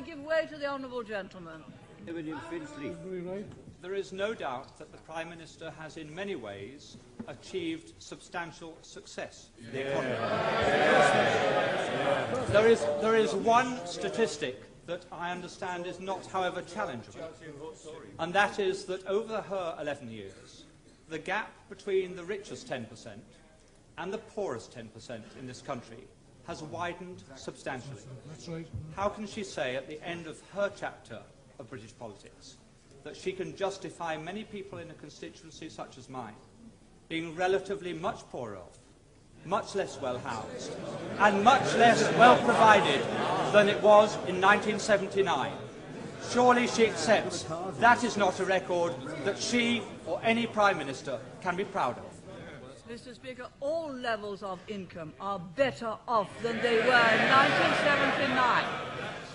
I give way to the honourable gentleman. There is no doubt that the Prime Minister has in many ways achieved substantial success in the economy. There is one statistic that I understand is not, however, challengeable, and that is that over her 11 years, the gap between the richest 10% and the poorest 10% in this country has widened substantially. That's right. How can she say at the end of her chapter of British politics that she can justify many people in a constituency such as mine being relatively much poorer off, much less well-housed, and much less well-provided than it was in 1979? Surely she accepts that is not a record that she or any Prime Minister can be proud of. Mr. Speaker, all levels of income are better off than they were in 1979.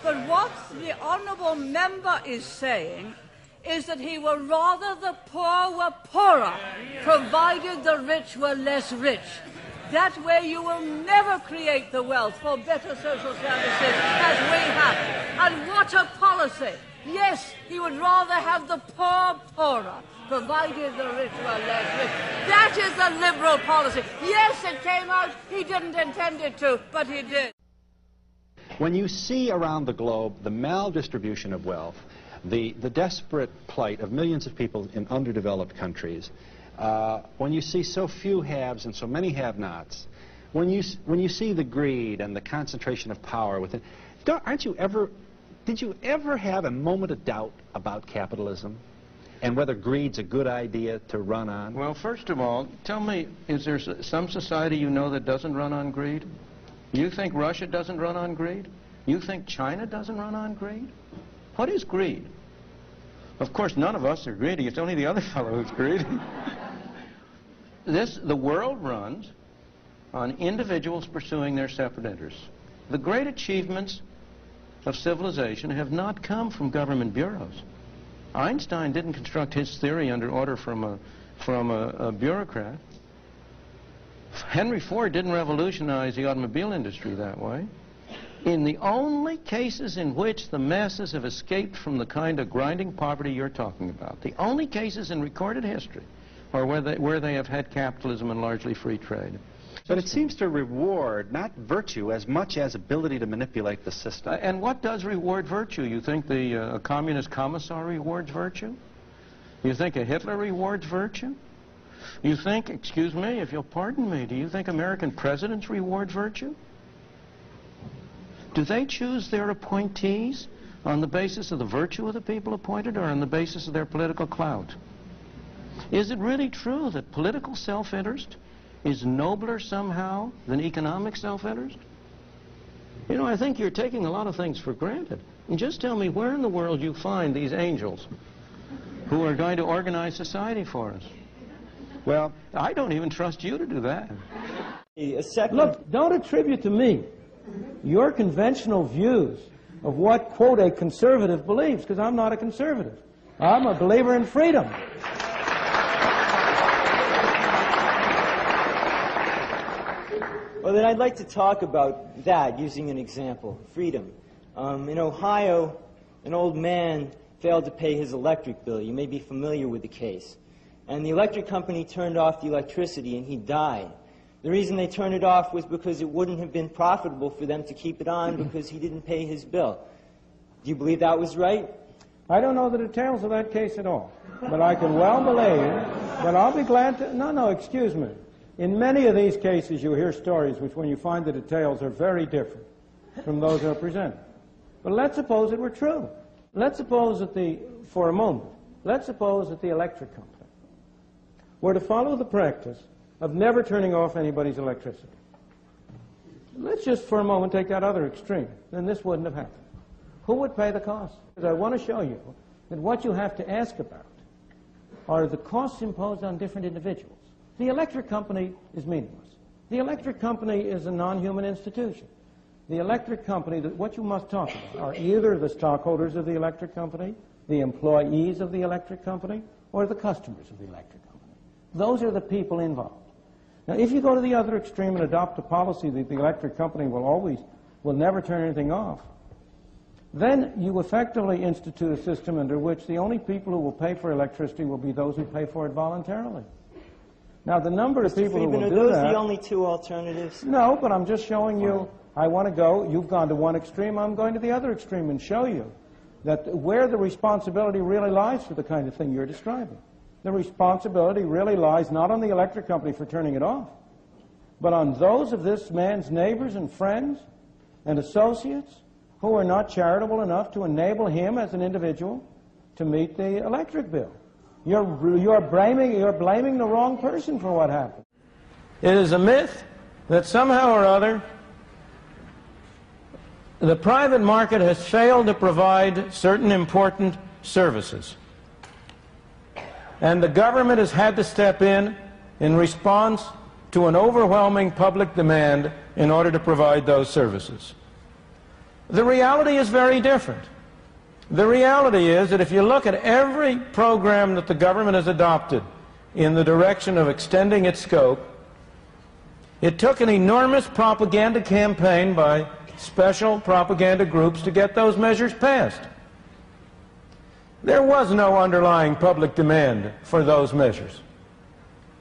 But what the honourable member is saying is that he would rather the poor were poorer, provided the rich were less rich. That way you will never create the wealth for better social services as we have. And what a policy! Yes, he would rather have the poor poorer, provided the rich were less rich. That is the Liberal policy. Yes, it came out, he didn't intend it to, but he did. When you see around the globe the maldistribution of wealth, the desperate plight of millions of people in underdeveloped countries, when you see so few haves and so many have-nots, when you see the greed and the concentration of power within, did you ever have a moment of doubt about capitalism and whether greed's a good idea to run on? Well, first of all, tell me, is there some society you know that doesn't run on greed? You think Russia doesn't run on greed? You think China doesn't run on greed? What is greed? Of course, none of us are greedy. It's only the other fellow who's greedy. The world runs on individuals pursuing their separate interests. The great achievements of civilization have not come from government bureaus. Einstein didn't construct his theory under order from a bureaucrat. Henry Ford didn't revolutionize the automobile industry that way. In the only cases in which the masses have escaped from the kind of grinding poverty you're talking about, the only cases in recorded history are where they have had capitalism and largely free trade. But it seems to reward not virtue as much as ability to manipulate the system. And what does reward virtue? You think a communist commissar rewards virtue? You think a Hitler rewards virtue? You think, excuse me, if you'll pardon me, do you think American presidents reward virtue? Do they choose their appointees on the basis of the virtue of the people appointed or on the basis of their political clout? Is it really true that political self-interest is nobler somehow than economic self-interest? You know, I think you're taking a lot of things for granted. And just tell me where in the world you find these angels who are going to organize society for us. Well, I don't even trust you to do that. Look, don't attribute to me your conventional views of what, quote, a conservative believes, because I'm not a conservative. I'm a believer in freedom. Well, then I'd like to talk about that using an example, freedom. In Ohio, an old man failed to pay his electric bill. You may be familiar with the case. And the electric company turned off the electricity and he died. The reason they turned it off was because it wouldn't have been profitable for them to keep it on because he didn't pay his bill. Do you believe that was right? I don't know the details of that case at all. But I can well believe, but I'll be glad to... No, excuse me. In many of these cases, you hear stories which, when you find the details, are very different from those that are presented. But let's suppose it were true. Let's suppose that for a moment, let's suppose that the electric company were to follow the practice of never turning off anybody's electricity. Let's just for a moment take that other extreme. Then this wouldn't have happened. Who would pay the cost? Because I want to show you that what you have to ask about are the costs imposed on different individuals. The electric company is meaningless. The electric company is a non-human institution. The electric company, what you must talk about are either the stockholders of the electric company, the employees of the electric company, or the customers of the electric company. Those are the people involved. Now, if you go to the other extreme and adopt a policy that the electric company will never turn anything off, then you effectively institute a system under which the only people who will pay for electricity will be those who pay for it voluntarily. Now, the number of people who will do that... Are those the only two alternatives? No, but I'm just showing you, I want to go, you've gone to one extreme, I'm going to the other extreme and show you that where the responsibility really lies for the kind of thing you're describing. The responsibility really lies not on the electric company for turning it off, but on those of this man's neighbors and friends and associates who are not charitable enough to enable him as an individual to meet the electric bill. You're blaming the wrong person for what happened. It is a myth that somehow or other the private market has failed to provide certain important services. And the government has had to step in response to an overwhelming public demand in order to provide those services. The reality is very different. The reality is that if you look at every program that the government has adopted in the direction of extending its scope, it took an enormous propaganda campaign by special propaganda groups to get those measures passed. There was no underlying public demand for those measures.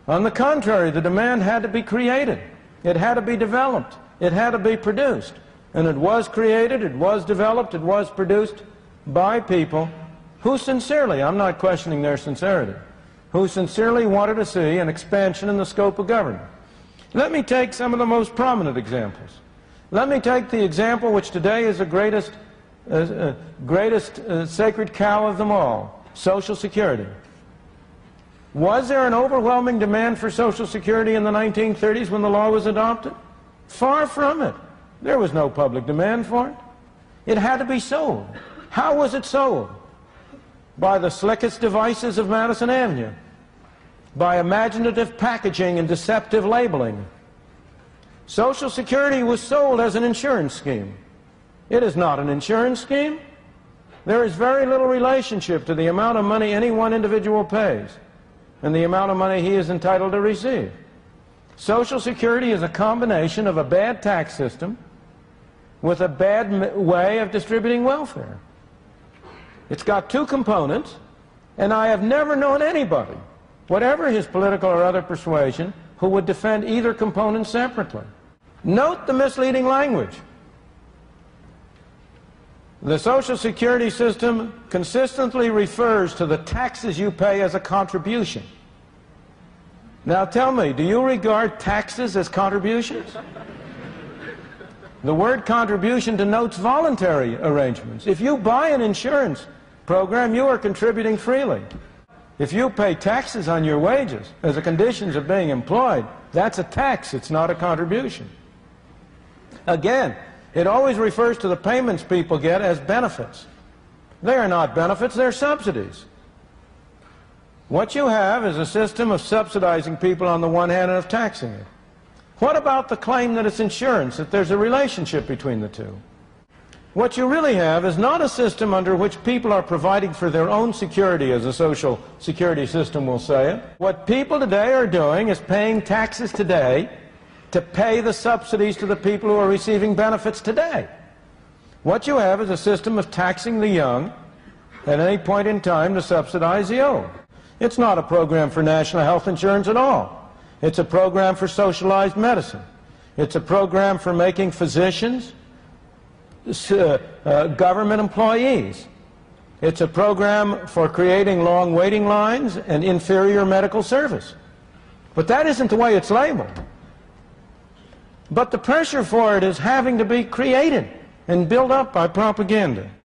On the contrary, the demand had to be created. It had to be developed. It had to be produced. And it was created, it was developed, it was produced by people who sincerely, I'm not questioning their sincerity, who sincerely wanted to see an expansion in the scope of government. Let me take some of the most prominent examples. Let me take the example which today is the greatest sacred cow of them all, Social Security. Was there an overwhelming demand for Social Security in the 1930s when the law was adopted? Far from it. There was no public demand for it. It had to be sold. How was it sold? By the slickest devices of Madison Avenue, by imaginative packaging and deceptive labeling. Social Security was sold as an insurance scheme. It is not an insurance scheme. There is very little relationship to the amount of money any one individual pays and the amount of money he is entitled to receive. Social Security is a combination of a bad tax system with a bad way of distributing welfare. It's got two components, and I have never known anybody, whatever his political or other persuasion, who would defend either component separately. Note the misleading language. The Social Security system consistently refers to the taxes you pay as a contribution. Now tell me, do you regard taxes as contributions? The word contribution denotes voluntary arrangements. If you buy an insurance program, you are contributing freely. If you pay taxes on your wages as a condition of being employed, that's a tax, it's not a contribution. Again, it always refers to the payments people get as benefits. They are not benefits, they're subsidies. What you have is a system of subsidizing people on the one hand and of taxing it. What about the claim that it's insurance, that there's a relationship between the two? What you really have is not a system under which people are providing for their own security, as a social security system will say it. What people today are doing is paying taxes today to pay the subsidies to the people who are receiving benefits today. What you have is a system of taxing the young at any point in time to subsidize the old. It's not a program for national health insurance at all. It's a program for socialized medicine. It's a program for making physicians government employees. It's a program for creating long waiting lines and inferior medical service. But that isn't the way it's labeled. But the pressure for it is having to be created and built up by propaganda.